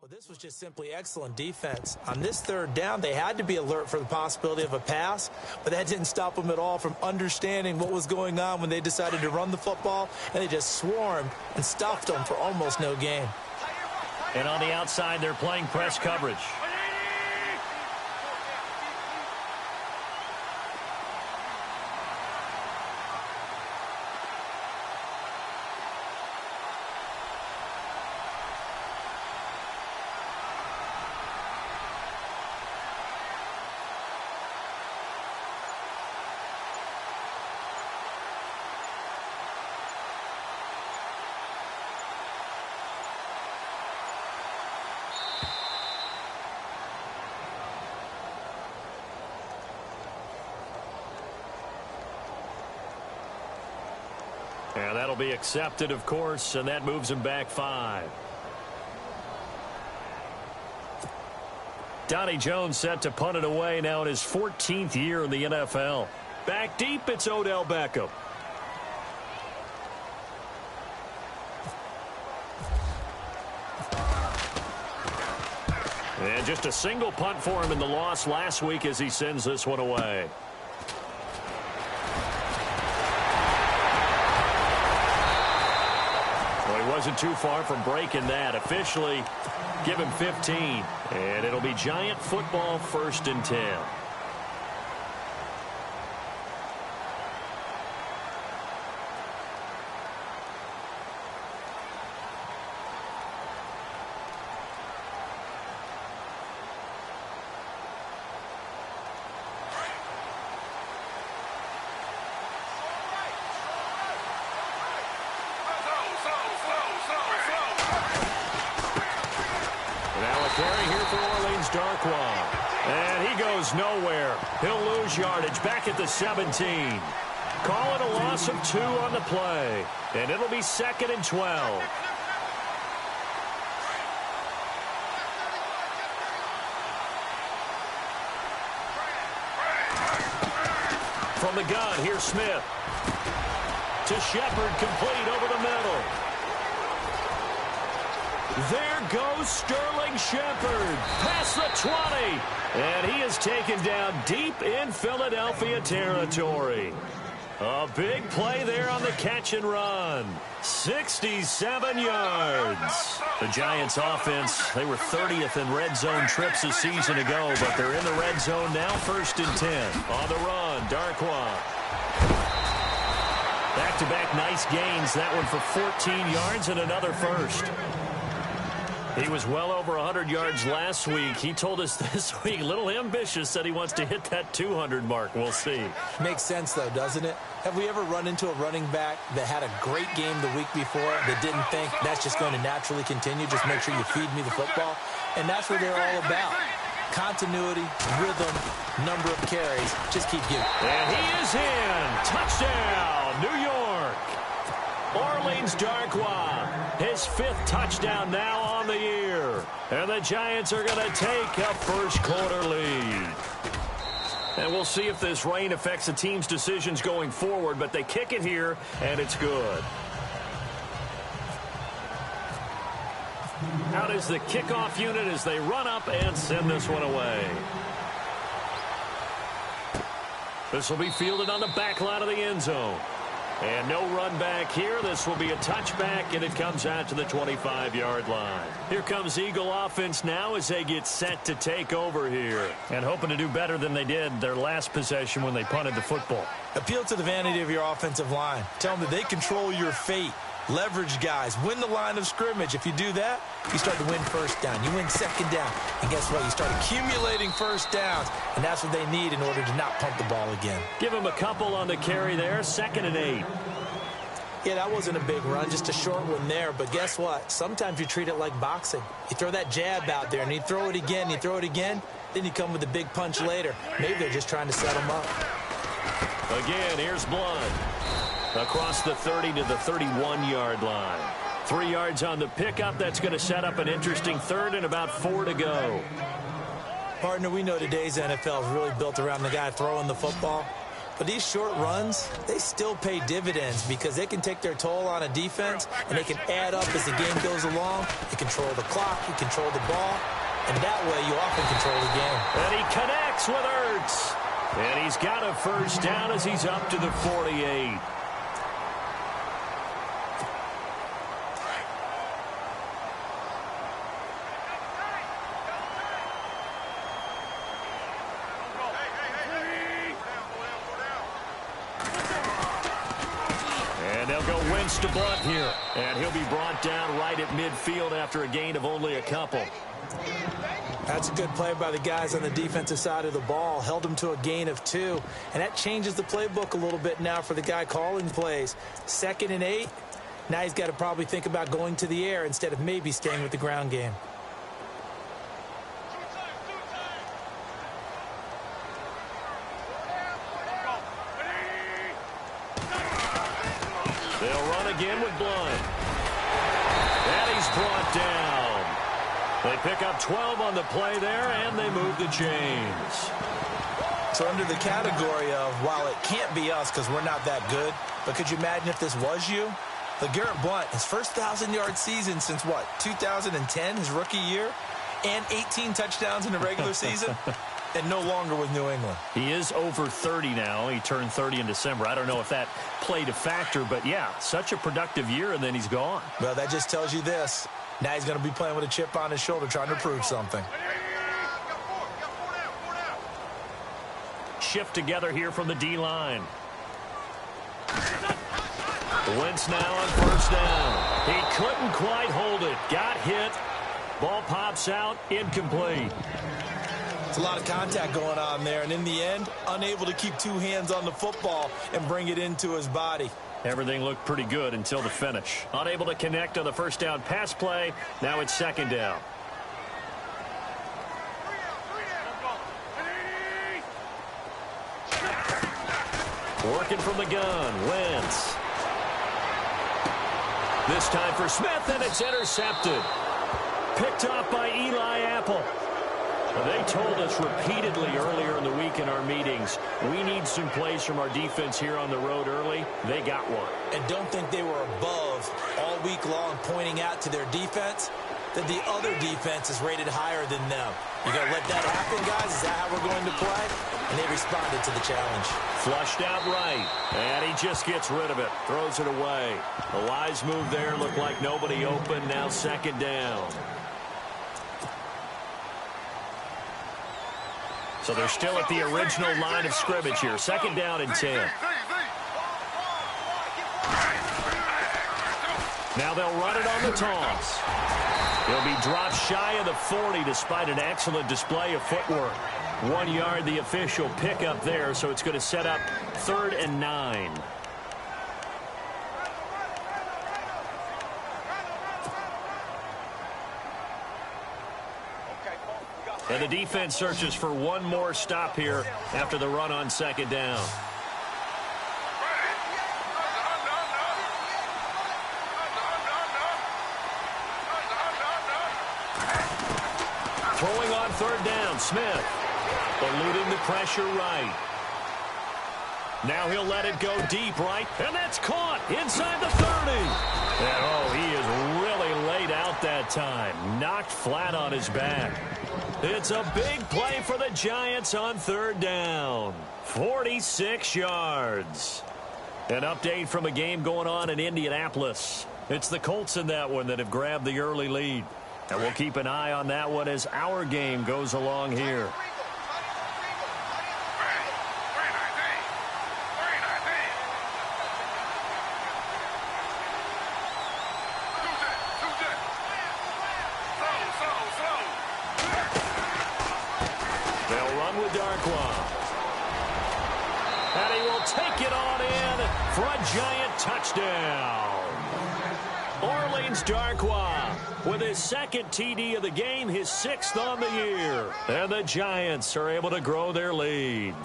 Well, this was just simply excellent defense. On this third down, they had to be alert for the possibility of a pass, but that didn't stop them at all from understanding what was going on when they decided to run the football, and they just swarmed and stuffed them for almost no gain. And on the outside, they're playing press coverage. And that'll be accepted, of course, and that moves him back 5. Donnie Jones set to punt it away now in his 14th year in the NFL. Back deep, it's Odell Beckham. And just a single punt for him in the loss last week as he sends this one away. Wasn't too far from breaking that. Officially, give him 15. And it'll be Giant football, 1st and 10. And he goes nowhere. He'll lose yardage back at the 17. Call it a loss of 2 on the play. And it'll be 2nd and 12. From the gun, here's Smith. To Shepard, complete over the middle. There goes Sterling Shepard, past the 20, and he is taken down deep in Philadelphia territory. A big play there on the catch and run. 67 yards. The Giants offense, they were 30th in red zone trips a season ago, but they're in the red zone now, 1st and 10. On the run, Darkwa. Back-to-back nice gains, that one for 14 yards and another first. He was well over 100 yards last week. He told us this week, a little ambitious, said he wants to hit that 200 mark. We'll see. Makes sense, though, doesn't it? Have we ever run into a running back that had a great game the week before that didn't think that's just going to naturally continue? Just make sure you feed me the football. And that's what they're all about. Continuity, rhythm, number of carries. Just keep giving. And he is in. Touchdown, New York. Orleans Darkwa, his 5th touchdown now on the year. And the Giants are going to take a first-quarter lead. And we'll see if this rain affects the team's decisions going forward, but they kick it here, and it's good. Out is the kickoff unit as they run up and send this one away. This will be fielded on the back line of the end zone. And no run back here. This will be a touchback, and it comes out to the 25-yard line. Here comes Eagle offense now as they get set to take over here. And hoping to do better than they did their last possession when they punted the football. Appeal to the vanity of your offensive line. Tell them that they control your fate. Leverage guys. Win the line of scrimmage. If you do that, you start to win first down. You win second down. And guess what? You start accumulating first downs. And that's what they need in order to not pump the ball again. Give them a couple on the carry there. 2nd and 8. Yeah, that wasn't a big run, just a short one there. But guess what? Sometimes you treat it like boxing. You throw that jab out there, and you throw it again, you throw it again, then you come with a big punch later. Maybe they're just trying to set them up. Again, here's Blunt. Across the 30 to the 31-yard line. 3 yards on the pickup. That's going to set up an interesting 3rd and about 4 to go. Partner, we know today's NFL is really built around the guy throwing the football. But these short runs, they still pay dividends because they can take their toll on a defense, and they can add up as the game goes along. You control the clock, you control the ball, and that way you often control the game. And he connects with Ertz. And he's got a first down as he's up to the 48. And they'll go Wentz to Blunt here. And he'll be brought down right at midfield after a gain of only a couple. That's a good play by the guys on the defensive side of the ball. Held them to a gain of 2. And that changes the playbook a little bit now for the guy calling plays. 2nd and 8. Now he's got to probably think about going to the air instead of maybe staying with the ground game. They'll run again with Blunt. And he's brought down. They pick up 12 on the play there, and they move the chains. So under the category of, while it can't be us because we're not that good, but could you imagine if this was you? LeGarrette Blunt, his first 1,000-yard season since, what, 2010, his rookie year? And 18 touchdowns in the regular season? And no longer with New England. He is over 30 now. He turned 30 in December. I don't know if that played a factor, but, yeah, such a productive year, and then he's gone. Well, that just tells you this. Now he's going to be playing with a chip on his shoulder trying to prove something. Shift together here from the D-line. Wentz now on first down. He couldn't quite hold it. Got hit. Ball pops out. Incomplete. It's a lot of contact going on there, and in the end, unable to keep 2 hands on the football and bring it into his body. Everything looked pretty good until the finish. Unable to connect on the first down pass play. Now it's 2nd down. Working from the gun, Wentz. This time for Smith, and it's intercepted. Picked off by Eli Apple. They told us repeatedly earlier in the week in our meetings, we need some plays from our defense here on the road early. They got one. And don't think they were above all week long pointing out to their defense that the other defense is rated higher than them. You going to let that happen, guys? Is that how we're going to play? And they responded to the challenge. Flushed out right, and he just gets rid of it. Throws it away. A wise move there. Looked like nobody open. Now 2nd down. So they're still at the original line of scrimmage here. 2nd down and 10. Now they'll run it on the toss. He'll be dropped shy of the 40 despite an excellent display of footwork. 1 yard, the official pickup there, so it's going to set up 3rd and 9. And the defense searches for one more stop here after the run on 2nd down. Throwing on 3rd down, Smith. Eluding the pressure right. Now he'll let it go deep right, and that's caught inside the 30. And, oh, he is really laid out that time. Knocked flat on his back. It's a big play for the Giants on 3rd down. 46 yards. An update from a game going on in Indianapolis. It's the Colts in that one that have grabbed the early lead. And we'll keep an eye on that one as our game goes along here. They'll run with Darkwa. And he will take it on in for a Giant touchdown. Orleans Darkwa with his 2nd TD of the game, his 6th on the year. And the Giants are able to grow their lead.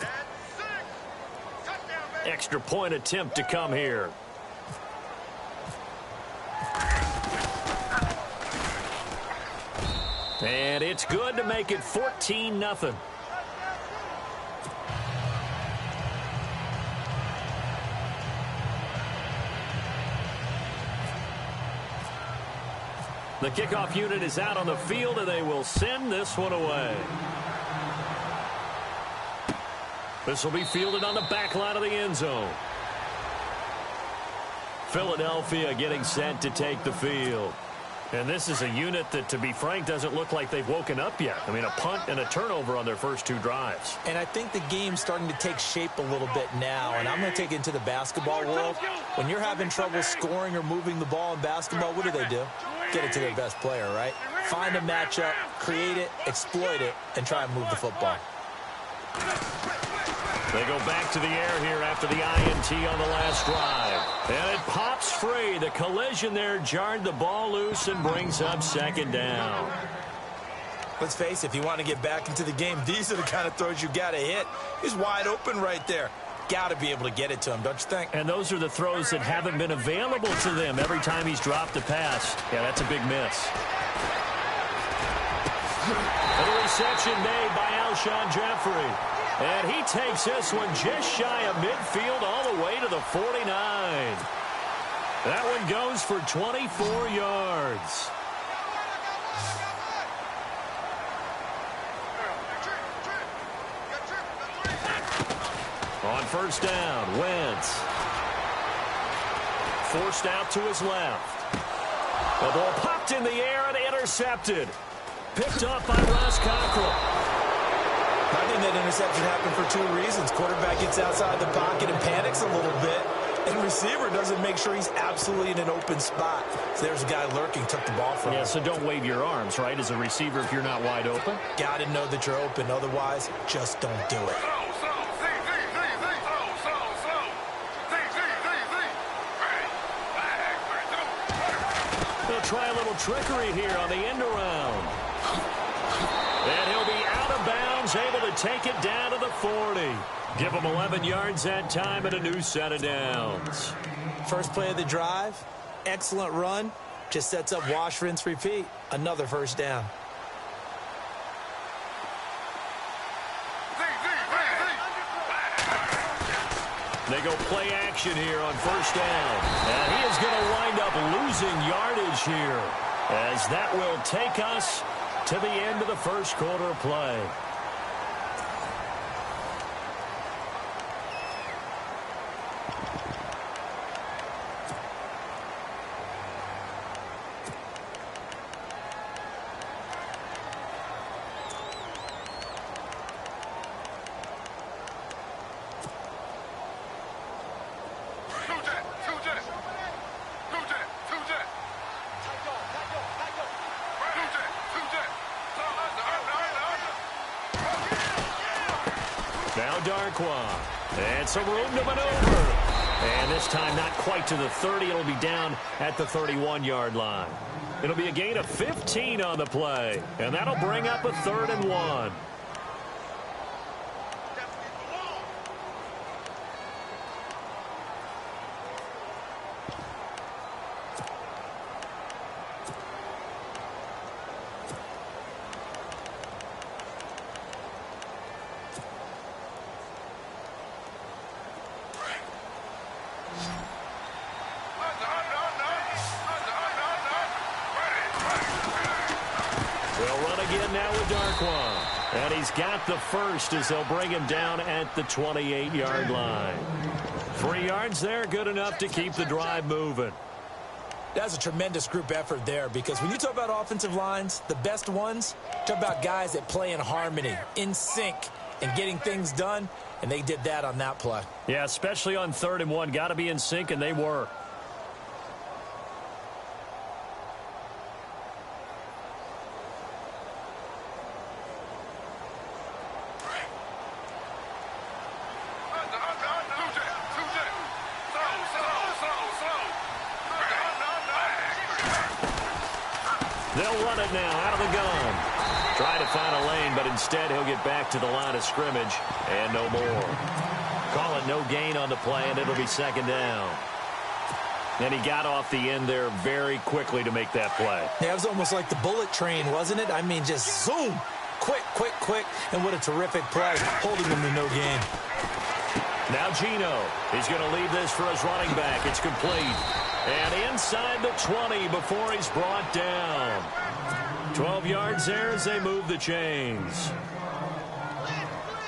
Extra point attempt to come here. And it's good to make it 14-0. The kickoff unit is out on the field, and they will send this one away. This will be fielded on the back line of the end zone. Philadelphia getting set to take the field. And this is a unit that, to be frank, doesn't look like they've woken up yet. I mean, a punt and a turnover on their first 2 drives. And I think the game's starting to take shape a little bit now. And I'm going to take it into the basketball world. When you're having trouble scoring or moving the ball in basketball, what do? Get it to their best player, right? Find a matchup, create it, exploit it, and try and move the football. They go back to the air here after the INT on the last drive. And it pops free. The collision there jarred the ball loose and brings up second down. Let's face it, if you want to get back into the game, these are the kind of throws you got to hit. He's wide open right there. Got to be able to get it to him, don't you think? And those are the throws that haven't been available to them every time he's dropped a pass. Yeah, that's a big miss. And a reception made by Alshon Jeffrey. And he takes this one just shy of midfield all the way to the 49. That one goes for 24 yards. On first down, Wentz. Forced out to his left. The ball popped in the air and intercepted. Picked up by Ross Cockrell. I think that interception happened for 2 reasons. Quarterback gets outside the pocket and panics a little bit. And receiver doesn't make sure he's absolutely in an open spot. So there's a guy lurking, took the ball from him. Yeah, so don't wave your arms, right, as a receiver if you're not wide open. Got to know that you're open. Otherwise, just don't do it. They'll try a little trickery here on the end around. And he'll be out of bounds, able to take it down to the 40. Give him 11 yards that time and a new set of downs. First play of the drive, excellent run. Just sets up wash, rinse, repeat. Another first down. They go play action here on first down. And he is going to wind up losing yardage here, as that will take us to the end of the first quarter of play. Now Darkwa, and some room to maneuver. And this time not quite to the 30. It'll be down at the 31-yard line. It'll be a gain of 15 on the play, and that'll bring up a 3rd and 1. Now with Darkwa. And he's got the first as they'll bring him down at the 28-yard line. 3 yards there, good enough to keep the drive moving. That's a tremendous group effort there, because when you talk about offensive lines, the best ones, talk about guys that play in harmony, in sync, and getting things done, and they did that on that play. Yeah, especially on 3rd and 1. Got to be in sync, and they were. They'll run it now out of the gun. Try to find a lane, but instead he'll get back to the line of scrimmage and no more. Call it no gain on the play, and it'll be 2nd down. And he got off the end there very quickly to make that play. Yeah, it was almost like the bullet train, wasn't it? I mean, just zoom. Quick, quick, quick. And what a terrific play, holding him to no gain. Now Geno. He's going to leave this for his running back. It's complete. And inside the 20 before he's brought down. 12 yards there as they move the chains.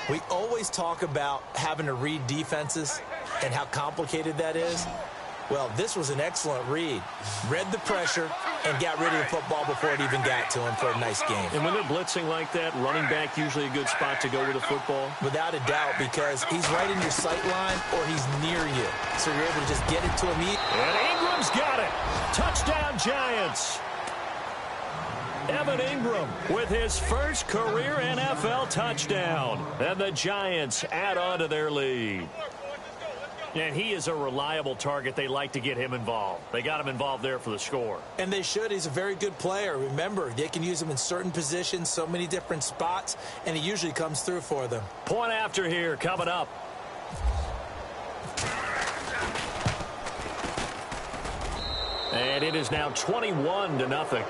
We always talk about having to read defenses and how complicated that is. Well, this was an excellent read. Read the pressure and got rid of the football before it even got to him for a nice game. And when they're blitzing like that, running back usually a good spot to go with the football? Without a doubt, because he's right in your sight line or he's near you. So you're able to just get it to him. And Ingram's got it. Touchdown, Giants. Evan Ingram with his first career NFL touchdown. And the Giants add on to their lead. And he is a reliable target. They like to get him involved. They got him involved there for the score. And they should. He's a very good player. Remember, they can use him in certain positions, so many different spots, and he usually comes through for them. Point after here coming up. And it is now 21-0.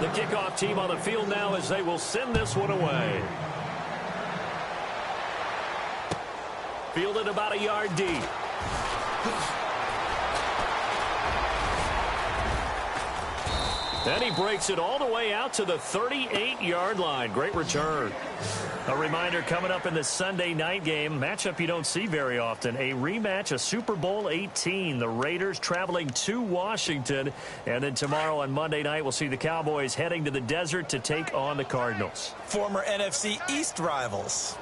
The kickoff team on the field now as they will send this one away. Fielded about a yard deep. Then he breaks it all the way out to the 38-yard line. Great return. A reminder coming up in the Sunday night game, matchup you don't see very often, a rematch of Super Bowl 18. The Raiders traveling to Washington. And then tomorrow on Monday night, we'll see the Cowboys heading to the desert to take on the Cardinals. Former NFC East rivals.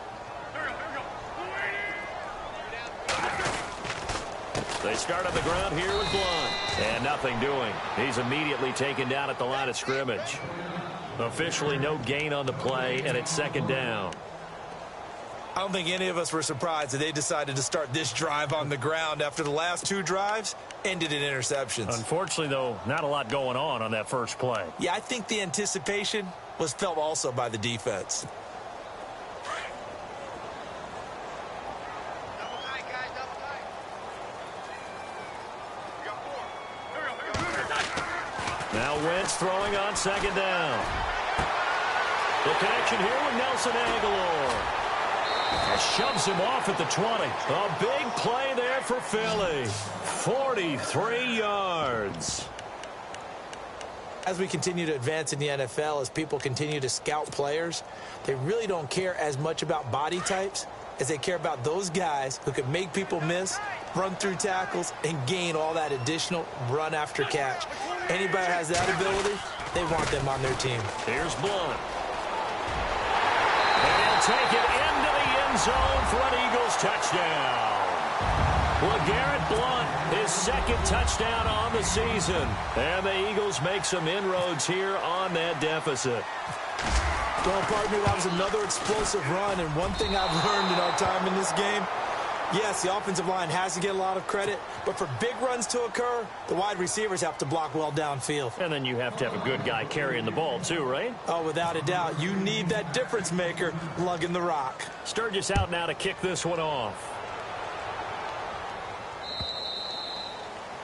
They start on the ground here with Blunt. And nothing doing. He's immediately taken down at the line of scrimmage. Officially no gain on the play, and it's second down. I don't think any of us were surprised that they decided to start this drive on the ground after the last two drives ended in interceptions. Unfortunately, though, not a lot going on that first play. Yeah, I think the anticipation was felt also by the defense. Now Wentz throwing on second down. The connection here with Nelson Aguilar. Shoves him off at the 20. A big play there for Philly. 43 yards. As we continue to advance in the NFL, as people continue to scout players, they really don't care as much about body types as they care about those guys who can make people miss, run through tackles, and gain all that additional run after catch. Anybody has that ability, they want them on their team. Here's Blunt. And he'll take it into the end zone for an Eagles touchdown. LeGarrette Blunt, his second touchdown on the season. And the Eagles make some inroads here on that deficit. Well, partner, that was another explosive run, and one thing I've learned in our time in this game, yes, the offensive line has to get a lot of credit, but for big runs to occur, the wide receivers have to block well downfield. And then you have to have a good guy carrying the ball too, right? Oh, without a doubt. You need that difference maker lugging the rock. Sturgis out now to kick this one off.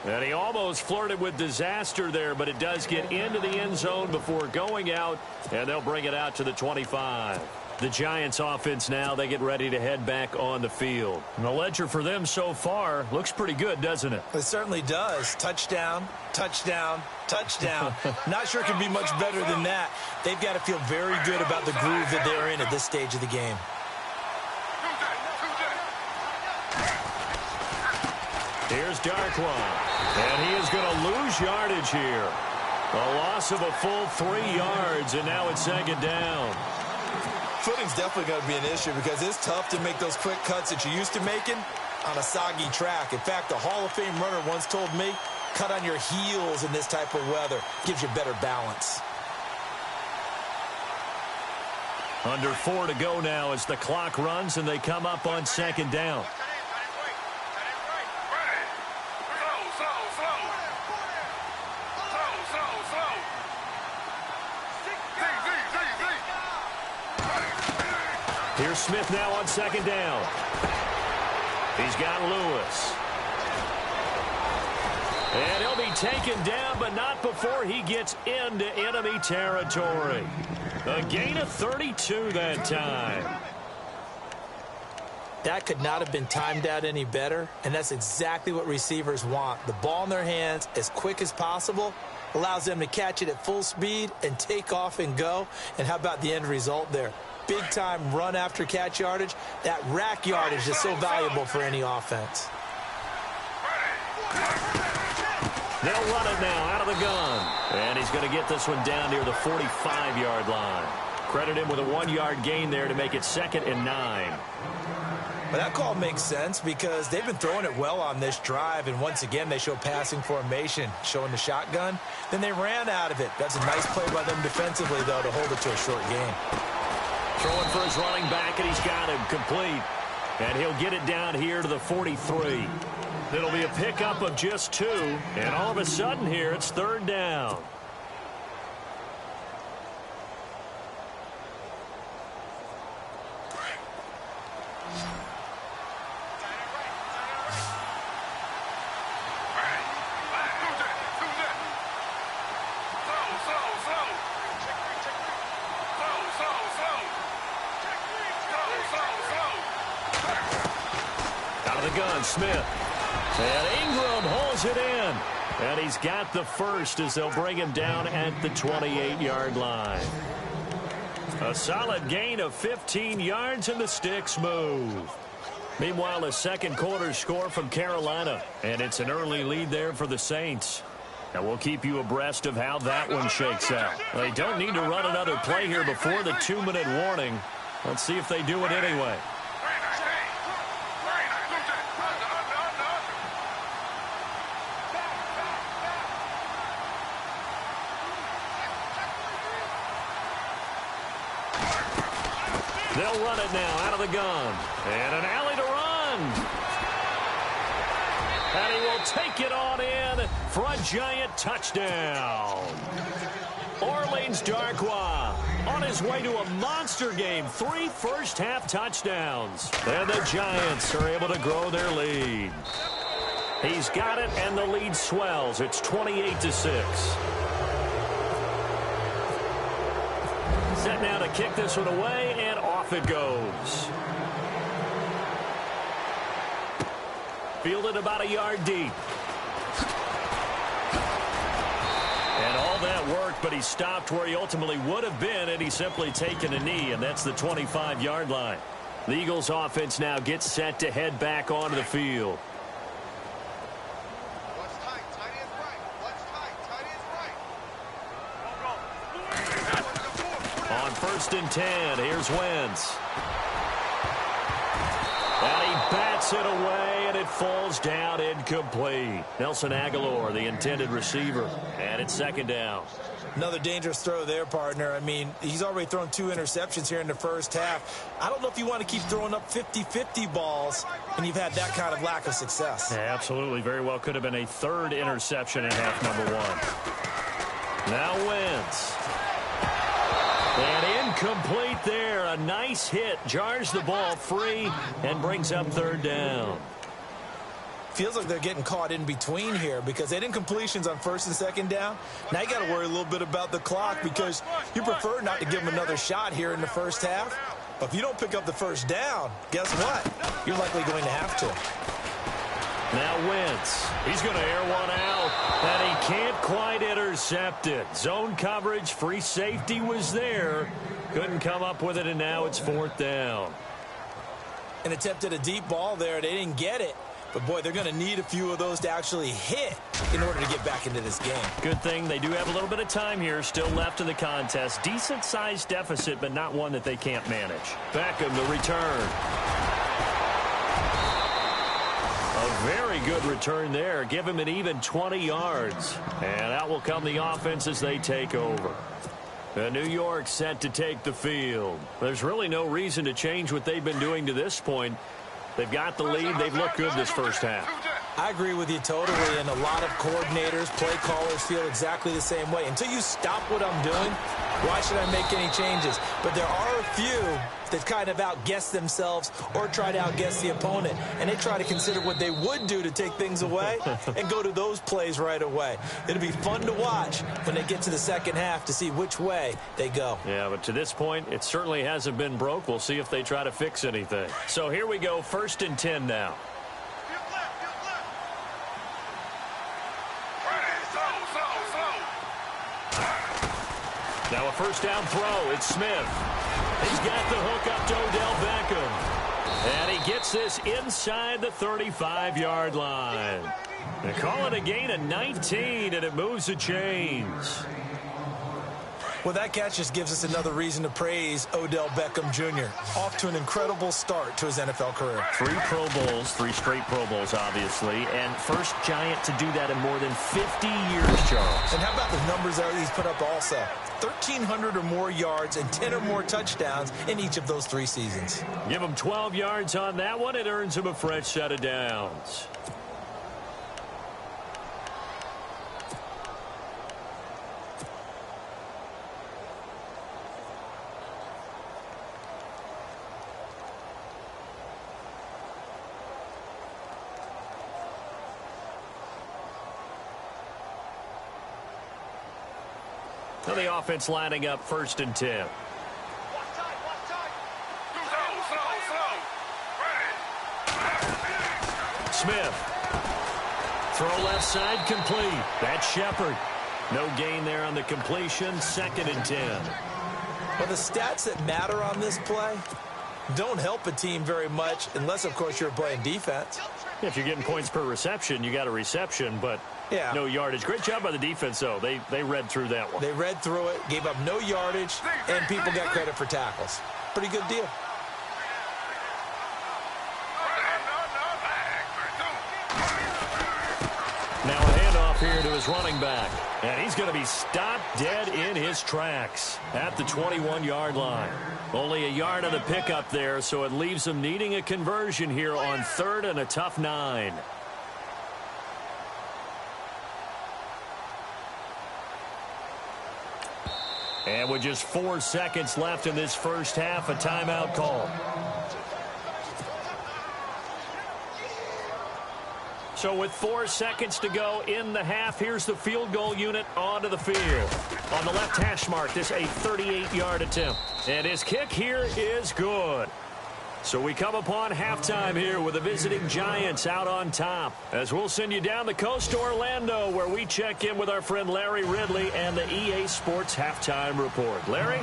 And he almost flirted with disaster there, but it does get into the end zone before going out, and they'll bring it out to the 25. The Giants offense now, they get ready to head back on the field. And the ledger for them so far looks pretty good, doesn't it? It certainly does. Touchdown, touchdown, touchdown. Not sure it can be much better than that. They've got to feel very good about the groove that they're in at this stage of the game. Here's Darkwa. And he is going to lose yardage here. A loss of a full 3 yards, and now it's second down. Footing's definitely going to be an issue because it's tough to make those quick cuts that you're used to making on a soggy track. In fact, a Hall of Fame runner once told me, cut on your heels in this type of weather. Gives you better balance. Under 4 to go now as the clock runs and they come up on second down. Here's Smith now on second down. He's got Lewis. And he'll be taken down, but not before he gets into enemy territory. A gain of 32 that time. That could not have been timed out any better, and that's exactly what receivers want. The ball in their hands as quick as possible allows them to catch it at full speed and take off and go. And how about the end result there? Big-time run after catch yardage. That rack yardage is so valuable for any offense. They'll run it now out of the gun. And he's going to get this one down near the 45-yard line. Credit him with a 1-yard gain there to make it 2nd and 9. Well, that call makes sense because they've been throwing it well on this drive, and once again they show passing formation, showing the shotgun. Then they ran out of it. That's a nice play by them defensively, though, to hold it to a short gain. Throwing for his running back, and he's got him complete. And he'll get it down here to the 43. It'll be a pickup of just 2, and all of a sudden here it's 3rd down. Smith. And Ingram holds it in. And he's got the first as they'll bring him down at the 28-yard line. A solid gain of 15 yards and the sticks move. Meanwhile, a second quarter score from Carolina. And it's an early lead there for the Saints. And we'll keep you abreast of how that one shakes out. They don't need to run another play here before the 2-minute warning. Let's see if they do it anyway. They'll run it now out of the gun. And an alley to run. And he will take it on in for a giant touchdown. Orleans Darkwa on his way to a monster game. 3 first-half touchdowns. And the Giants are able to grow their lead. He's got it, and the lead swells. It's 28-6. Set now to kick this one away, and off it goes. Fielded about a yard deep. And all that work, but he stopped where he ultimately would have been, and he's simply taken a knee, and that's the 25-yard line. The Eagles offense now gets set to head back onto the field. On 1st and 10, here's Wentz. And he bats it away, and it falls down incomplete. Nelson Aguilar, the intended receiver, and it's 2nd down. Another dangerous throw there, partner. I mean, he's already thrown 2 interceptions here in the first half. I don't know if you want to keep throwing up 50-50 balls, and you've had that kind of lack of success. Yeah, absolutely. Very well could have been a 3rd interception in half number 1. Now Wentz. And incomplete there. A nice hit. Jars the ball free and brings up 3rd down. Feels like they're getting caught in between here because they didn't completions on 1st and 2nd down. Now you got to worry a little bit about the clock because you prefer not to give them another shot here in the first half. But if you don't pick up the 1st down, guess what? You're likely going to have to. Now Wentz. He's going to air one out. And he can't quite intercept it. Zone coverage, free safety was there. Couldn't come up with it, and now it's 4th down. An attempt at a deep ball there. They didn't get it. But, boy, they're going to need a few of those to actually hit in order to get back into this game. Good thing they do have a little bit of time here still left in the contest. Decent-sized deficit, but not one that they can't manage. Beckham, the return. A very good return there. Give him an even 20 yards. And out will come the offense as they take over. New York set to take the field. There's really no reason to change what they've been doing to this point. They've got the lead. They've looked good this first half. I agree with you totally, and a lot of coordinators, play callers feel exactly the same way. Until you stop what I'm doing, why should I make any changes? But there are a few that kind of outguess themselves or try to outguess the opponent, and they try to consider what they would do to take things away and go to those plays right away. It'll be fun to watch when they get to the second half to see which way they go. Yeah, but to this point, it certainly hasn't been broke. We'll see if they try to fix anything. So here we go, 1st and 10 now. Now a first down throw. It's Smith. He's got the hook up to Odell Beckham. And he gets this inside the 35-yard line. They call it a gain of 19, and it moves the chains. Well, that catch just gives us another reason to praise Odell Beckham Jr. Off to an incredible start to his NFL career. 3 Pro Bowls, 3 straight Pro Bowls, obviously, and first Giant to do that in more than 50 years, Charles. And how about the numbers that he's put up also? 1,300 or more yards and 10 or more touchdowns in each of those 3 seasons. Give him 12 yards on that one. It earns him a fresh set of downs. Now the offense lining up 1st and 10. Smith. Throw left side complete. That's Shepard. No gain there on the completion. 2nd and 10. Well, the stats that matter on this play don't help a team very much unless, of course, you're playing defense. If you're getting points per reception, you got a reception, but no yardage. Great job by the defense, though. They read through that one. They read through it, gave up no yardage, and people got credit for tackles. Pretty good deal. Now a handoff here to his running back. And he's going to be stopped dead in his tracks at the 21-yard line. Only a yard of the pickup there, so it leaves him needing a conversion here on 3rd and a tough 9. And with just 4 seconds left in this first half, a timeout call. So with 4 seconds to go in the half, here's the field goal unit onto the field. On the left hash mark, this a 38-yard attempt. And his kick here is good. So we come upon halftime here with the visiting Giants out on top. As we'll send you down the coast to Orlando, where we check in with our friend Larry Ridley and the EA Sports Halftime Report. Larry?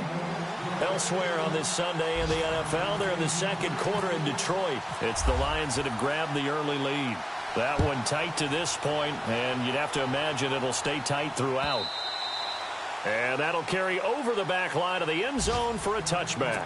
Elsewhere on this Sunday in the NFL, they're in the second quarter in Detroit. It's the Lions that have grabbed the early lead. That one tight to this point, and you'd have to imagine it'll stay tight throughout. And that'll carry over the back line of the end zone for a touchback.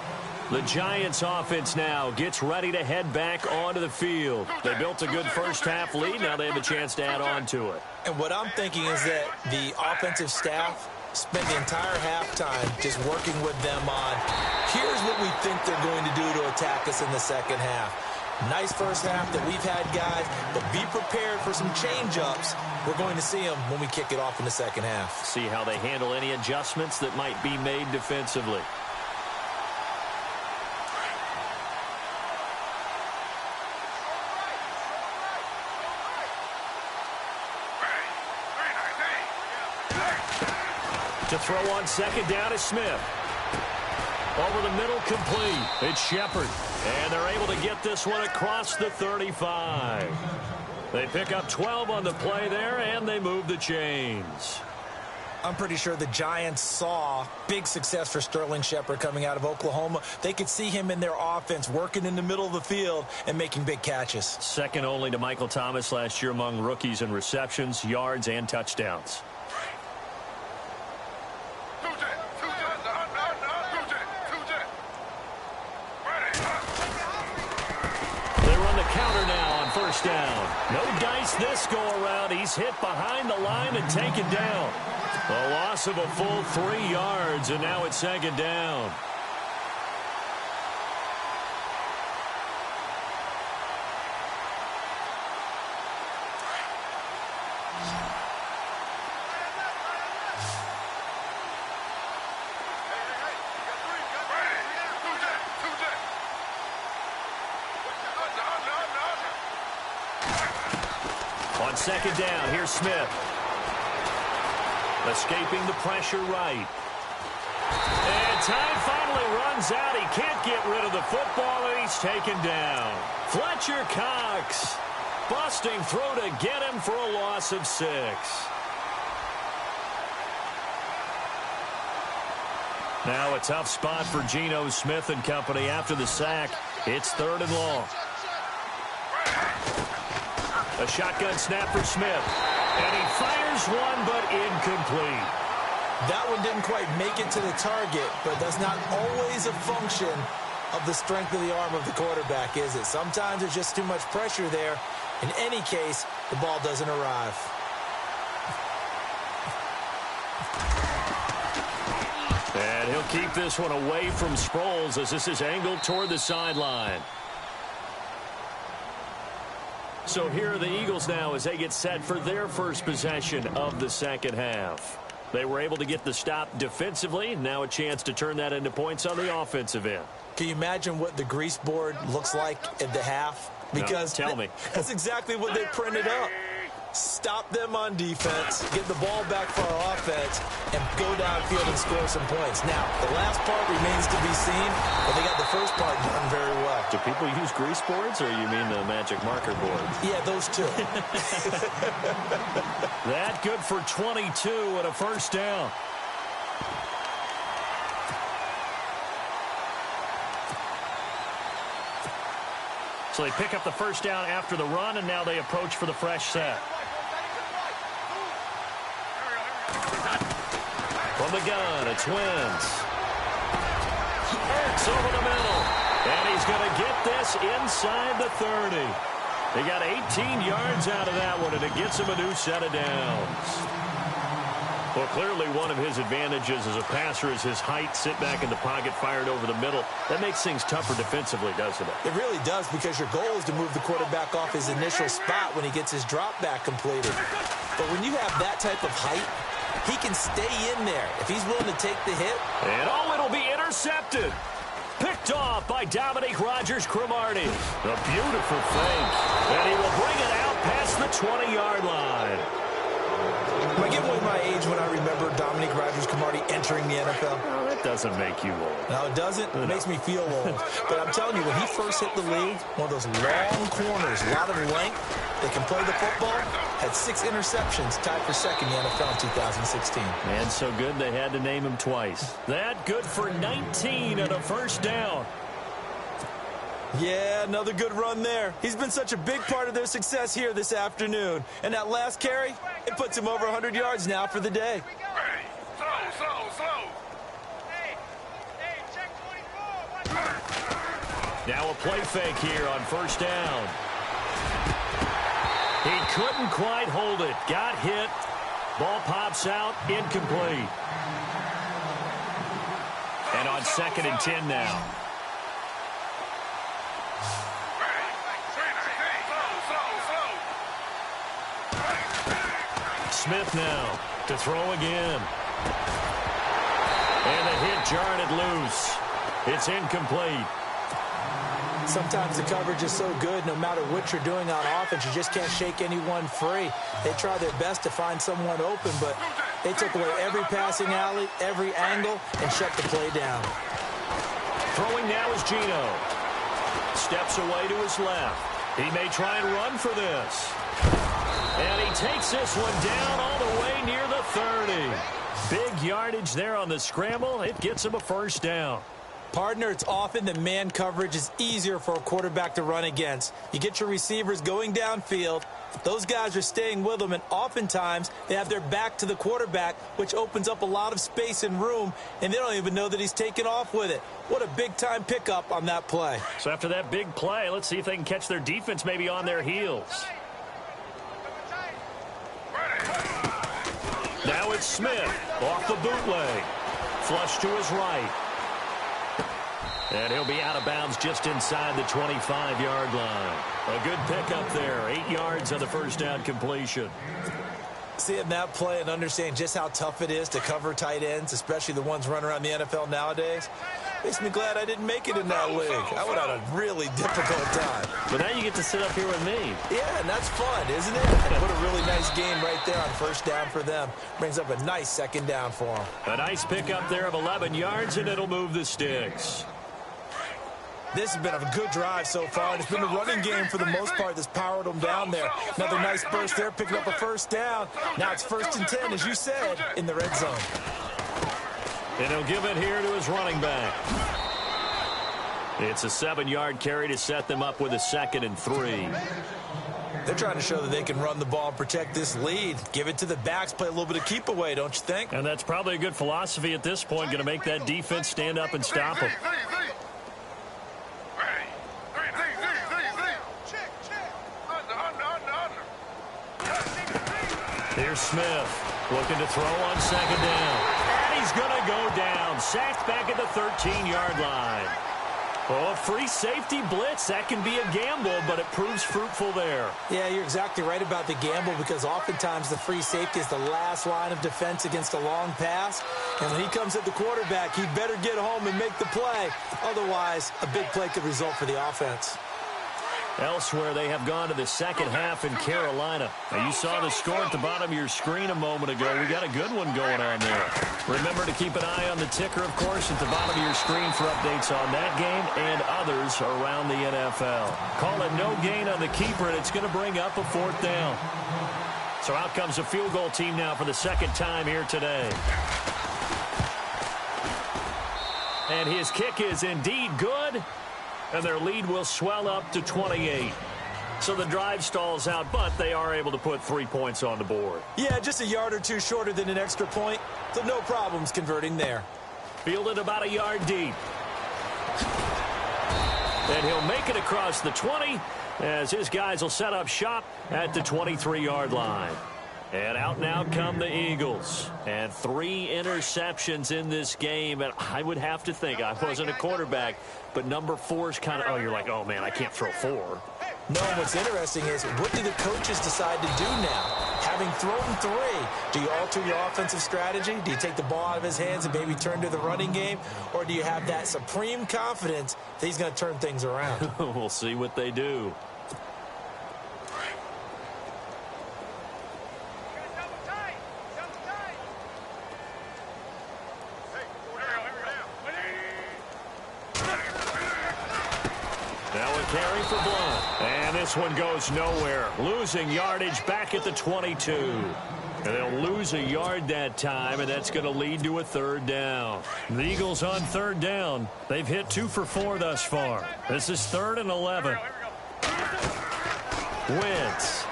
The Giants offense now gets ready to head back onto the field. They built a good first half lead. Now they have a chance to add on to it. And what I'm thinking is that the offensive staff spent the entire halftime just working with them on, here's what we think they're going to do to attack us in the second half. Nice first half that we've had, guys, but be prepared for some change-ups. We're going to see them when we kick it off in the second half. See how they handle any adjustments that might be made defensively. To throw on second down is Smith. Over the middle, complete. It's Shepard. And they're able to get this one across the 35. They pick up 12 on the play there, and they move the chains. I'm pretty sure the Giants saw big success for Sterling Shepard coming out of Oklahoma. They could see him in their offense working in the middle of the field and making big catches. Second only to Michael Thomas last year among rookies in receptions, yards, and touchdowns. First down. No dice this go-around. He's hit behind the line and taken down. A loss of a full 3 yards, and now it's second down. On second down, here's Smith. Escaping the pressure right. And time finally runs out. He can't get rid of the football, and he's taken down. Fletcher Cox busting through to get him for a loss of 6. Now a tough spot for Geno Smith and company after the sack. It's 3rd and long. A shotgun snap for Smith. And he fires one, but incomplete. That one didn't quite make it to the target, but that's not always a function of the strength of the arm of the quarterback, is it? Sometimes there's just too much pressure there. In any case, the ball doesn't arrive. And he'll keep this one away from Sproles as this is angled toward the sideline. So here are the Eagles now as they get set for their first possession of the second half. They were able to get the stop defensively. Now a chance to turn that into points on the offensive end. Can you imagine what the grease board looks like at the half? Because no, tell me. That's exactly what they printed up. Stop them on defense, get the ball back for our offense, and go downfield and score some points. Now, the last part remains to be seen, but they got the first part done very well. Do people use grease boards, or you mean the magic marker board? Yeah, those two. That good for 22 and a first down. So they pick up the first down after the run, and now they approach for the fresh set. From the gun, it's Wentz. Ertz over the middle. And he's going to get this inside the 30. They got 18 yards out of that one, and it gets him a new set of downs. Well, clearly one of his advantages as a passer is his height. Sit back in the pocket, fired over the middle. That makes things tougher defensively, doesn't it? It really does, because your goal is to move the quarterback off his initial spot when he gets his drop back completed. But when you have that type of height, he can stay in there if he's willing to take the hit. And it'll be intercepted. Picked off by Dominique Rodgers-Cromartie. A beautiful fake. And he will bring it out past the 20-yard line. Am I giving away my age when I remember Dominique Rodgers-Cromartie entering the NFL? Oh, that doesn't make you old. No, it doesn't. It makes me feel old. But I'm telling you, when he first hit the league, one of those long corners, a lot of length, they can play the football, had 6 interceptions, tied for second in the NFL in 2016. And so good they had to name him twice. That good for 19 and a first down. Yeah, another good run there. He's been such a big part of their success here this afternoon. And that last carry, it puts him over 100 yards now for the day. Slow. Now a play fake here on first down. He couldn't quite hold it. Got hit. Ball pops out. Incomplete. And on 2nd and 10 now. Smith now to throw again. And the hit jarred it loose. It's incomplete. Sometimes the coverage is so good, no matter what you're doing on offense, you just can't shake anyone free. They try their best to find someone open, but they took away every passing alley, every angle, and shut the play down. Throwing now is Geno. Steps away to his left. He may try and run for this. And he takes this one down all the way near the 30. Big yardage there on the scramble. It gets him a first down. Partner, it's often that man coverage is easier for a quarterback to run against. You get your receivers going downfield. Those guys are staying with them, and oftentimes they have their back to the quarterback, which opens up a lot of space and room, and they don't even know that he's taken off with it. What a big-time pickup on that play. So after that big play, let's see if they can catch their defense maybe on their heels. Now it's Smith off the bootleg. Flush to his right. And he'll be out of bounds just inside the 25-yard line. A good pickup there. 8 yards on the first down completion. Seeing that play and understand just how tough it is to cover tight ends, especially the ones running around the NFL nowadays. Makes me glad I didn't make it in that league. I would have had a really difficult time. But now you get to sit up here with me. Yeah, and that's fun, isn't it? And put a really nice game right there on first down for them. Brings up a nice second down for them. A nice pickup there of 11 yards, and it'll move the sticks. This has been a good drive so far, and it's been a running game for the most part that's powered them down there. Another nice burst there, picking up a first down. Now it's 1st and 10, as you said, in the red zone. And he'll give it here to his running back. It's a 7-yard carry to set them up with a 2nd and 3. They're trying to show that they can run the ball and protect this lead. Give it to the backs, play a little bit of keep away, don't you think? And that's probably a good philosophy at this point, going to make that defense stand up and stop them. Here's Smith looking to throw on 2nd down. And he's going to go down. Sacked back at the 13-yard line. Oh, free safety blitz. That can be a gamble, but it proves fruitful there. Yeah, you're exactly right about the gamble because oftentimes the free safety is the last line of defense against a long pass. And when he comes at the quarterback, he better get home and make the play. Otherwise, a big play could result for the offense. Elsewhere, they have gone to the second half in Carolina. Now, you saw the score at the bottom of your screen a moment ago. We got a good one going on there. Remember to keep an eye on the ticker, of course, at the bottom of your screen for updates on that game and others around the NFL. Call it no gain on the keeper, and it's going to bring up a 4th down. So out comes a field goal team now for the second time here today. And his kick is indeed good. And their lead will swell up to 28. So the drive stalls out, but they are able to put 3 points on the board. Yeah, just a yard or two shorter than an extra point, so no problems converting there. Fielded about a yard deep. And he'll make it across the 20 as his guys will set up shop at the 23-yard line. And out now come the Eagles. And 3 interceptions in this game. And I would have to think, I wasn't a quarterback, but number 4 is kind of, oh, you're like, oh, man, I can't throw 4. No, what's interesting is what do the coaches decide to do now? Having thrown 3, do you alter your offensive strategy? Do you take the ball out of his hands and maybe turn to the running game? Or do you have that supreme confidence that he's going to turn things around? We'll see what they do. Carry for Blunt. And this one goes nowhere. Losing yardage back at the 22. And they'll lose a yard that time, and that's going to lead to a 3rd down. The Eagles on 3rd down. They've hit 2 for 4 thus far. This is 3rd and 11. Wentz.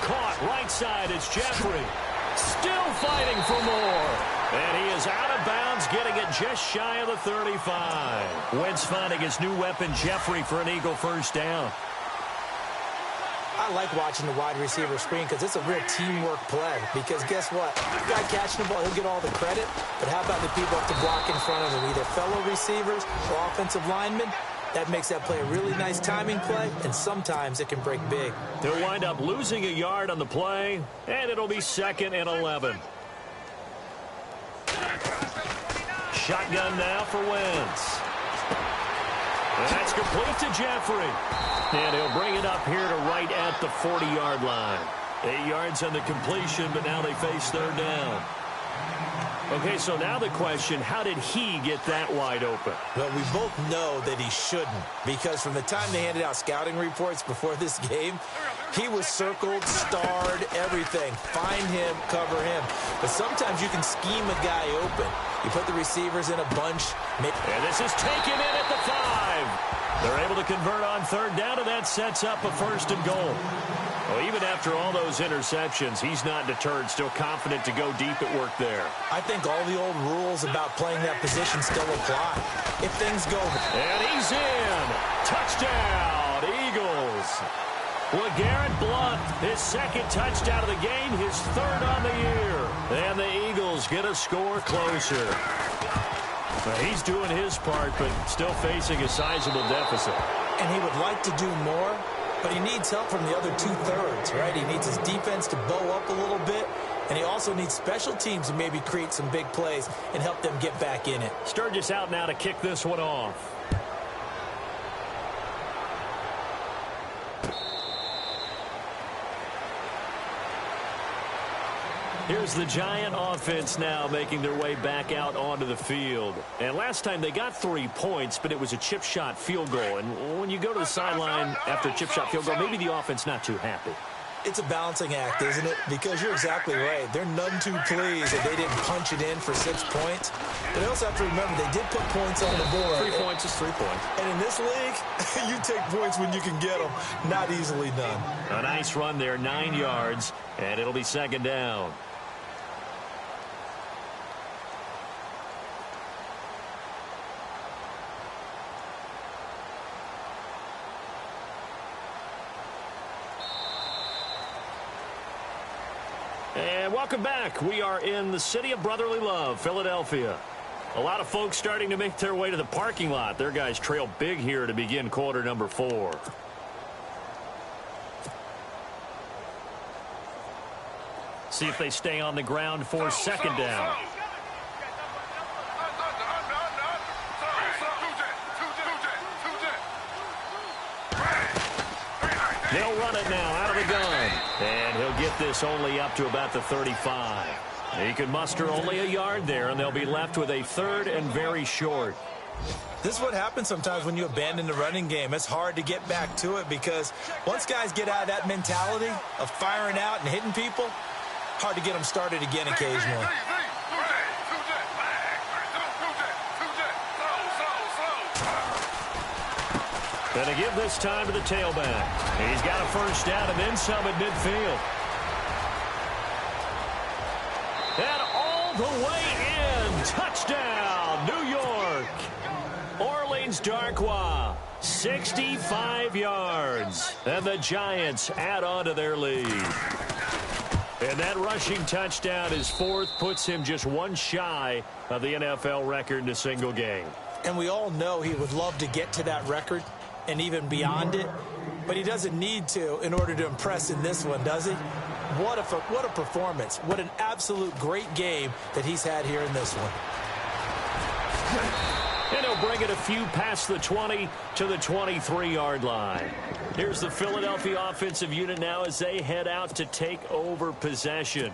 Caught right side. It's Jeffrey. Still fighting for more. And he is out of bounds, getting it just shy of the 35. Wentz finding his new weapon, Jeffrey, for an Eagle 1st down. I like watching the wide receiver screen because it's a real teamwork play. Because guess what? The guy catching the ball, he'll get all the credit. But how about the people up to block in front of him, either fellow receivers or offensive linemen? That makes that play a really nice timing play, and sometimes it can break big. They'll wind up losing a yard on the play, and it'll be 2nd and 11. Shotgun now for Wentz. And that's complete to Jeffrey. And he'll bring it up here to right at the 40-yard line. 8 yards on the completion, but now they face 3rd down. Okay, so now the question, how did he get that wide open? Well, we both know that he shouldn't, because from the time they handed out scouting reports before this game, he was circled, starred, everything. Find him, cover him. But sometimes you can scheme a guy open. You put the receivers in a bunch. And this is taken in at the 5. They're able to convert on 3rd down, and that sets up a 1st and goal. Well, even after all those interceptions, he's not deterred, still confident to go deep at work there. I think all the old rules about playing that position still apply. If things go... And he's in. Touchdown, Eagles. LeGarrette Blount, his 2nd touchdown of the game, his 3rd on the year. And the Eagles get a score closer. Well, he's doing his part, but still facing a sizable deficit. And he would like to do more, but he needs help from the other 2/3, right? He needs his defense to bow up a little bit, And he also needs special teams to maybe create some big plays and help them get back in it. Sturgis out now to kick this one off. Here's the Giant offense now making their way back out onto the field. And last time they got 3 points, but it was a chip shot field goal. And when you go to the sideline after a chip shot field goal, maybe the offense not too happy. It's a balancing act, isn't it? Because you're exactly right. They're none too pleased that they didn't punch it in for 6 points. But they also have to remember they did put points on the board. 3 points is 3 points. And in this league, you take points when you can get them. Not easily done. A nice run there, 9 yards, and it'll be second down. And welcome back. We are in the city of brotherly love, Philadelphia. A lot of folks starting to make their way to the parking lot. Their guys trail big here to begin quarter number 4. See if they stay on the ground for second down. They'll run it now out of the gun. And he'll get this only up to about the 35. He can muster only a yard there, and they'll be left with a third and very short. This is what happens sometimes when you abandon the running game. It's hard to get back to it because once guys get out of that mentality of firing out and hitting people, hard to get them started again occasionally. Gonna give this time to the tailback. He's got a first down and then some at midfield. And all the way in. Touchdown, New York. Orleans Darkwa, 65 yards. And the Giants add on to their lead. And that rushing touchdown, his 4th, puts him just one shy of the NFL record in a single game. And we all know he would love to get to that record and even beyond it, but he doesn't need to in order to impress in this one, does he? What a performance. What an absolute great game that he's had here in this one. And he'll bring it a few past the 20 to the 23-yard line. Here's the Philadelphia offensive unit now as they head out to take over possession.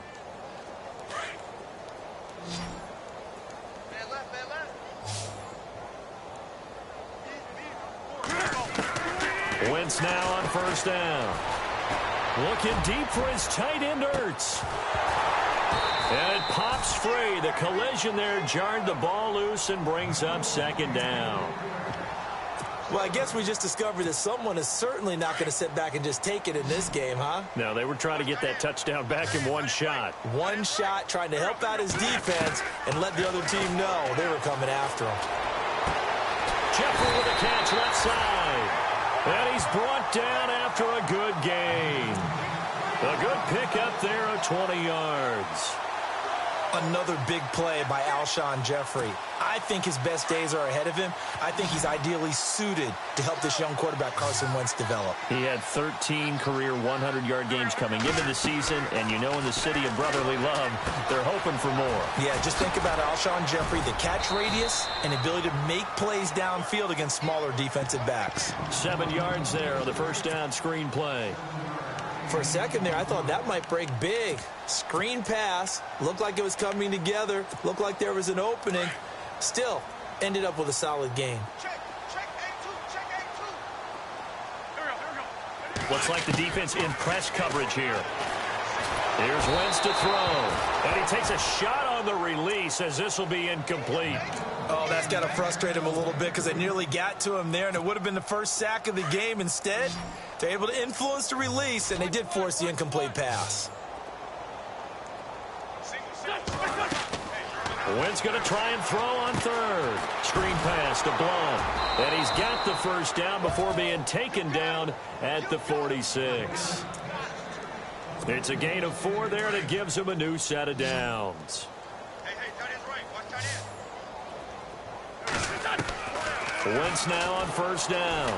Wentz now on first down. Looking deep for his tight end, Ertz. And it pops free. The collision there jarred the ball loose and brings up second down. Well, I guess we just discovered that someone is certainly not going to sit back and just take it in this game, huh? No, they were trying to get that touchdown back in one shot. One shot, trying to help out his defense and let the other team know they were coming after him. Jeffrey with a catch left side. And he's brought down after a good gain. A good pickup there of 20 yards. Another big play by Alshon Jeffrey. I think his best days are ahead of him. I think he's ideally suited to help this young quarterback Carson Wentz develop. He had 13 career 100-yard games coming into the season, and you know in the city of brotherly love, they're hoping for more. Yeah, just think about Alshon Jeffrey, the catch radius and ability to make plays downfield against smaller defensive backs. 7 yards there on the first down screen play. For a second there, I thought that might break big. Screen pass. Looked like it was coming together. Looked like there was an opening. Still, ended up with a solid game. Looks like the defense in press coverage here. Here's Wentz to throw. And he takes a shot on the release as this will be incomplete. Oh, that's got to frustrate him a little bit because they nearly got to him there, and it would have been the first sack of the game. Instead, they're able to influence the release, and they did force the incomplete pass. Wentz going to try and throw on third. Screen pass to Blount. And he's got the first down before being taken down at the 46. It's a gain of 4 there that gives him a new set of downs. Wentz now on first down.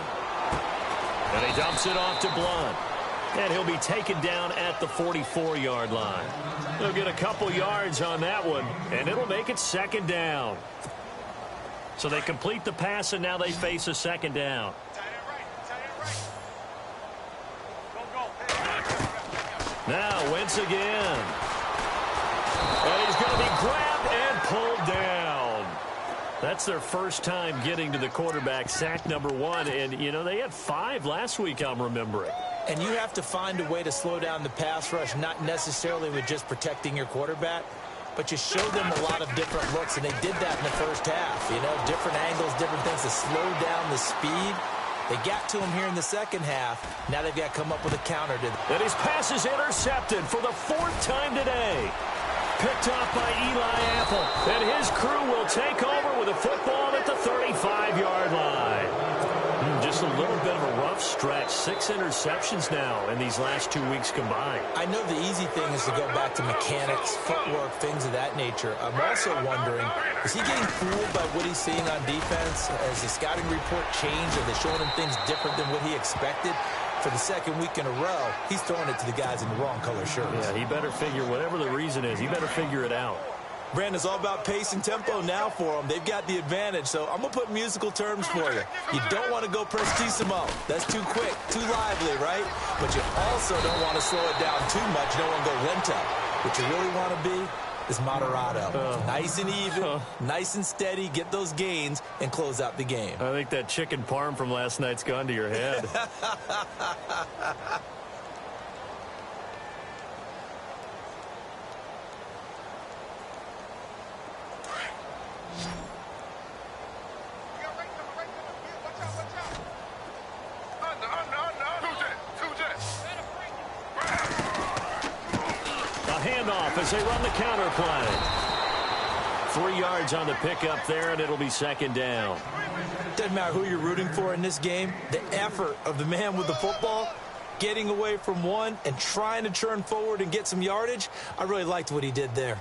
And he dumps it off to Blount. And he'll be taken down at the 44-yard line. They'll get a couple yards on that one, and it'll make it second down. So they complete the pass, and now they face a second down. Now Wentz again. And he's going to be grabbed and pulled down. That's their first time getting to the quarterback, sack number 1. And, you know, they had 5 last week, I'm remembering. And you have to find a way to slow down the pass rush, not necessarily with just protecting your quarterback, but you show them a lot of different looks, and they did that in the first half. You know, different angles, different things to slow down the speed. They got to him here in the second half. Now they've got to come up with a counter to that. And his pass is intercepted for the 4th time today. Picked off by Eli Apple. And his crew will take over with a football at the 35-yard line. Just a little bit of a rough stretch. 6 interceptions now in these last 2 weeks combined. I know the easy thing is to go back to mechanics, footwork, things of that nature. I'm also wondering, is he getting fooled by what he's seeing on defense? Has the scouting report changed? Are they showing him things different than what he expected? For the second week in a row, he's throwing it to the guys in the wrong color shirts. Yeah, he better figure, whatever the reason is, he better figure it out. Brandon, it's all about pace and tempo now for them. They've got the advantage, so I'm going to put musical terms for you. You don't want to go prestissimo. That's too quick, too lively, right? But you also don't want to slow it down too much. You don't want to go lento. What you really want to be is moderato. Nice and even, nice and steady, get those gains, and close out the game. I think that chicken parm from last night's gone to your head. As they run the counter play. 3 yards on the pickup there, and it'll be second down. Doesn't matter who you're rooting for in this game. The effort of the man with the football, getting away from one and trying to turn forward and get some yardage, I really liked what he did there.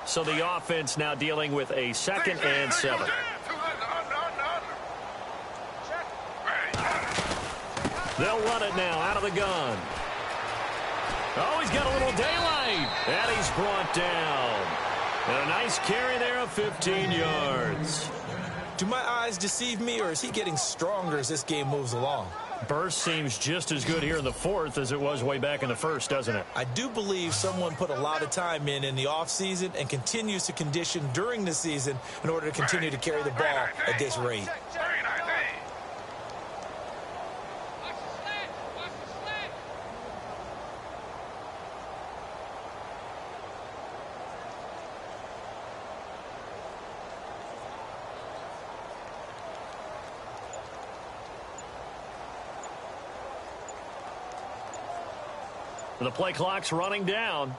So the offense now dealing with a 2nd and 7. They'll run it now out of the gun. Oh, he's got a little daylight. And he's brought down. And a nice carry there of 15 yards. Do my eyes deceive me, or is he getting stronger as this game moves along? Burst seems just as good here in the 4th as it was way back in the 1st, doesn't it? I do believe someone put a lot of time in the offseason and continues to condition during the season in order to continue to carry the ball at this rate. The play clock's running down.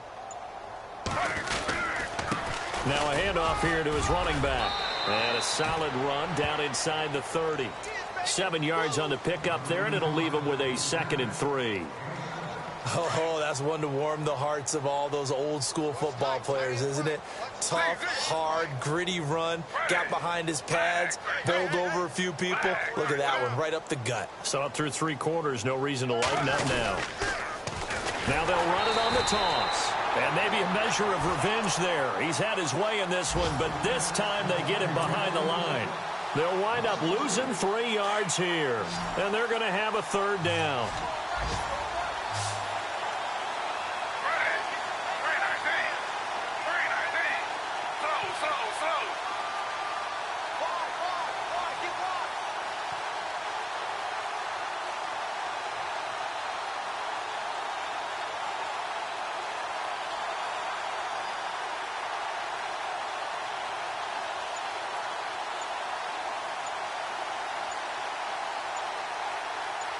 Now a handoff here to his running back. And a solid run down inside the 30. 7 yards on the pickup there, and it'll leave him with a 2nd and 3. Oh, that's one to warm the hearts of all those old school football players, isn't it? Tough, hard, gritty run. Got behind his pads, bowled over a few people. Look at that one, right up the gut. So up through 3 quarters, no reason to lighten up now. Now they'll run it on the toss. And maybe a measure of revenge there. He's had his way in this one, but this time they get him behind the line. They'll wind up losing 3 yards here. And they're going to have a 3rd down.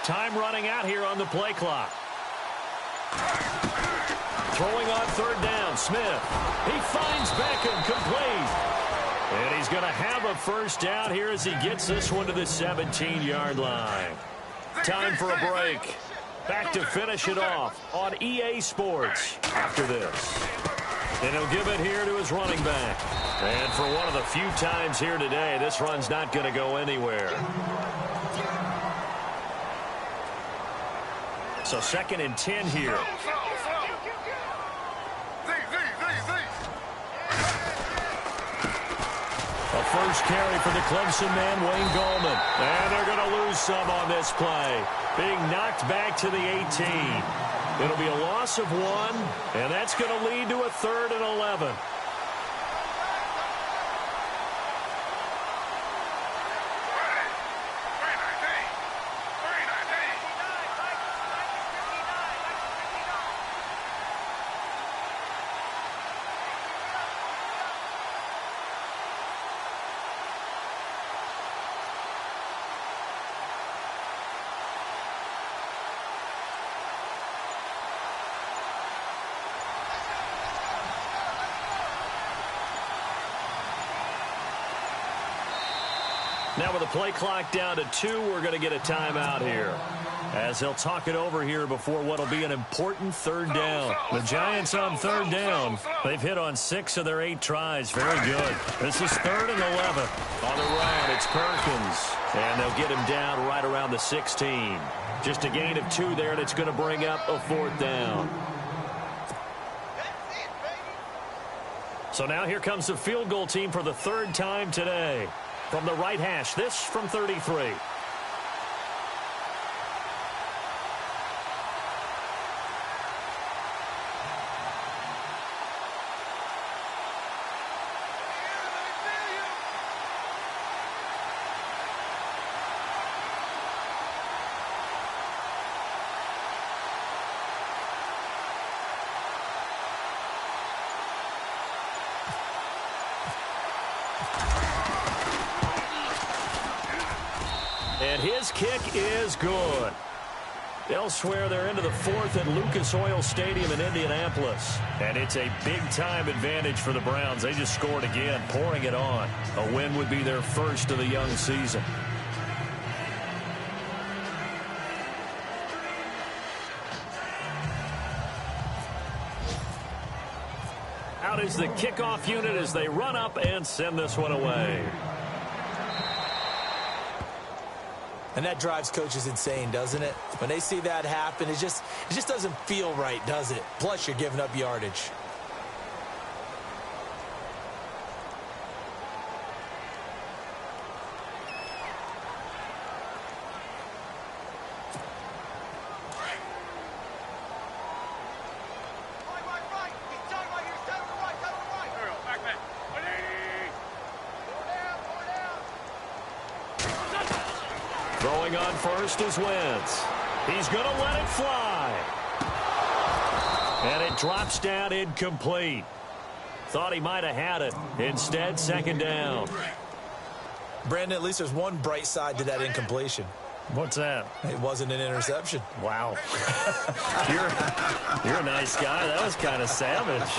Time running out here on the play clock. Throwing on 3rd down, Smith. He finds Beckham complete. And he's going to have a 1st down here as he gets this one to the 17-yard line. Time for a break. Back to finish it off on EA Sports after this. And he'll give it here to his running back. And for one of the few times here today, this run's not going to go anywhere. So 2nd and 10 here. A first carry for the Clemson man, Wayne Gallman. And they're going to lose some on this play. Being knocked back to the 18. It'll be a loss of 1, and that's going to lead to a 3rd and 11. Now with the play clock down to 2, we're going to get a timeout here, as they'll talk it over here before what will be an important 3rd down. The Giants on 3rd down. They've hit on 6 of their 8 tries. Very good. This is 3rd and 11. On the run, it's Perkins. And they'll get him down right around the 16. Just a gain of 2 there, and it's going to bring up a 4th down. So now here comes the field goal team for the 3rd time today. From the right hash, this from 33. And his kick is good. Elsewhere, they're into the 4th at Lucas Oil Stadium in Indianapolis. And it's a big-time advantage for the Browns. They just scored again, pouring it on. A win would be their first of the young season. Out is the kickoff unit as they run up and send this one away. And that drives coaches insane, doesn't it? When they see that happen, it just doesn't feel right, does it? Plus, you're giving up yardage. Throwing on first is Wentz. He's going to let it fly. And it drops down incomplete. Thought he might have had it. Instead, 2nd down. Brandon, at least there's one bright side to that incompletion. What's that? It wasn't an interception. Wow. You're a nice guy. That was kind of savage.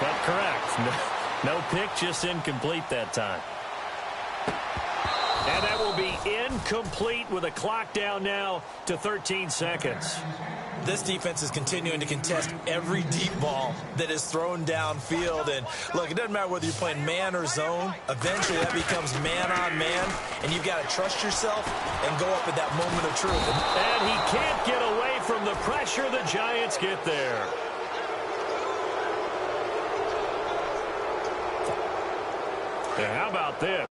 But correct. No pick, just incomplete that time. And that will be incomplete with a clock down now to 13 seconds. This defense is continuing to contest every deep ball that is thrown downfield. And, look, it doesn't matter whether you're playing man or zone. Eventually, that becomes man-on-man, and you've got to trust yourself and go up at that moment of truth. And he can't get away from the pressure. The Giants get there. And how about this?